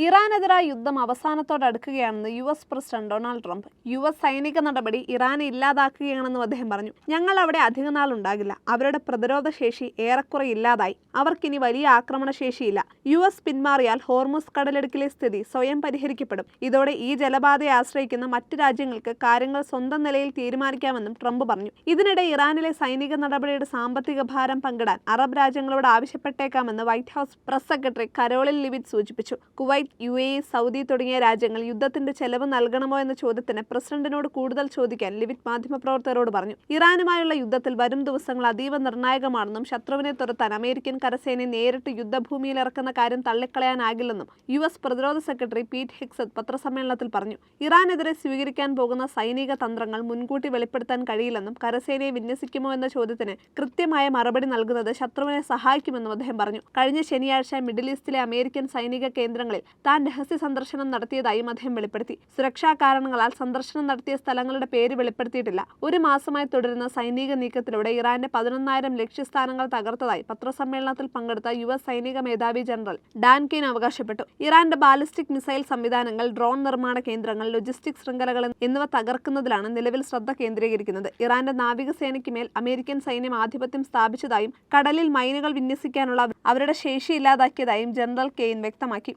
ഇറാനെതിരായ യുദ്ധം അവസാനത്തോടടുക്കുകയാണെന്ന് US president Donald Trump. US സൈനിക നടപടി ഇറാനെ ഇല്ലാതാക്കുകയാണെന്നും അദ്ദേഹം പറഞ്ഞു. ഞങ്ങൾ അവിടെ അധികനാൾ ഉണ്ടാകില്ല. അവരുടെ പ്രതിരോധ ശേഷി ഏറെക്കുറെ ഇല്ലാതായി. അവർക്കിനി വലിയ ആക്രമണശേഷിയില്ല. US പിന്മാറിയാൽ ഹോർമുസ് കടലിടുക്കിലെ സ്ഥിതി സ്വയം പരിഹരിക്കപ്പെടും. ഇതോടെ ഈ ജലപാതയെ ആശ്രയിക്കുന്ന മറ്റ് രാജ്യങ്ങൾക്ക് കാര്യങ്ങൾ സ്വന്തം നിലയിൽ തീരുമാനിക്കാമെന്നും ട്രംപ് പറഞ്ഞു. ഇതിനിടെ ഇറാനിലെ സൈനിക നടപടിയുടെ സാമ്പത്തിക ഭാരം പങ്കിടാൻ അറബ് രാജ്യങ്ങളോട് ആവശ്യപ്പെട്ടേക്കാമെന്ന് White House press secretary Karoline Leavitt സൂചിപ്പിച്ചു. കുവൈറ്റ്, UAE, സൗദി തുടങ്ങിയ രാജ്യങ്ങൾ യുദ്ധത്തിന്റെ ചെലവ് നൽകണമോ എന്ന ചോദ്യത്തിന് പ്രസിഡന്റിനോട് കൂടുതൽ ചോദിക്കാൻ ലിവിറ്റ് മാധ്യമപ്രവർത്തകരോട് പറഞ്ഞു. ഇറാനുമായുള്ള യുദ്ധത്തിൽ വരും ദിവസങ്ങൾ അതീവ നിർണായകമാണെന്നും ശത്രുവിനെ തുരത്താൻ അമേരിക്കൻ കരസേനയെ നേരിട്ട് യുദ്ധഭൂമിയിൽ ഇറക്കുന്ന കാര്യം തള്ളിക്കളയാനാകില്ലെന്നും US പ്രതിരോധ സെക്രട്ടറി പീറ്റ് ഹെഗ്സത്ത് പത്രസമ്മേളനത്തിൽ പറഞ്ഞു. ഇറാനെതിരെ സ്വീകരിക്കാൻ പോകുന്ന സൈനിക തന്ത്രങ്ങൾ മുൻകൂട്ടി വെളിപ്പെടുത്താൻ കഴിയില്ലെന്നും കരസേനയെ വിന്യസിക്കുമോ എന്ന ചോദ്യത്തിന് കൃത്യമായ മറുപടി നൽകുന്നത് ശത്രുവിനെ സഹായിക്കുമെന്നും അദ്ദേഹം പറഞ്ഞു. കഴിഞ്ഞ ശനിയാഴ്ച മിഡിൽ ഈസ്റ്റിലെ അമേരിക്കൻ സൈനിക കേന്ദ്രങ്ങളിൽ താൻ രഹസ്യ സന്ദർശനം നടത്തിയതായും അദ്ദേഹം വെളിപ്പെടുത്തി. സുരക്ഷാ കാരണങ്ങളാൽ സന്ദർശനം നടത്തിയ സ്ഥലങ്ങളുടെ പേര് വെളിപ്പെടുത്തിയിട്ടില്ല. ഒരു മാസമായി തുടരുന്ന സൈനിക നീക്കത്തിലൂടെ ഇറാന്റെ 11,000 ലക്ഷ്യസ്ഥാനങ്ങൾ തകർത്തതായി പത്രസമ്മേളനത്തിൽ പങ്കെടുത്ത US സൈനിക മേധാവി ജനറൽ ഡാൻ കെയ്ൻ അവകാശപ്പെട്ടു. ഇറാന്റെ ബാലിസ്റ്റിക് മിസൈൽ സംവിധാനങ്ങൾ, ഡ്രോൺ നിർമ്മാണ കേന്ദ്രങ്ങൾ, ലോജിസ്റ്റിക് ശൃംഖലകൾ എന്നിവ തകർക്കുന്നതിലാണ് നിലവിൽ ശ്രദ്ധ കേന്ദ്രീകരിക്കുന്നത്. ഇറാന്റെ നാവികസേനയ്ക്ക് മേൽ അമേരിക്കൻ സൈന്യം ആധിപത്യം സ്ഥാപിച്ചതായും കടലിൽ മൈനുകൾ വിന്യസിക്കാനുള്ള അവരുടെ ശേഷി ഇല്ലാതാക്കിയതായും ജനറൽ കെയ്ൻ വ്യക്തമാക്കി.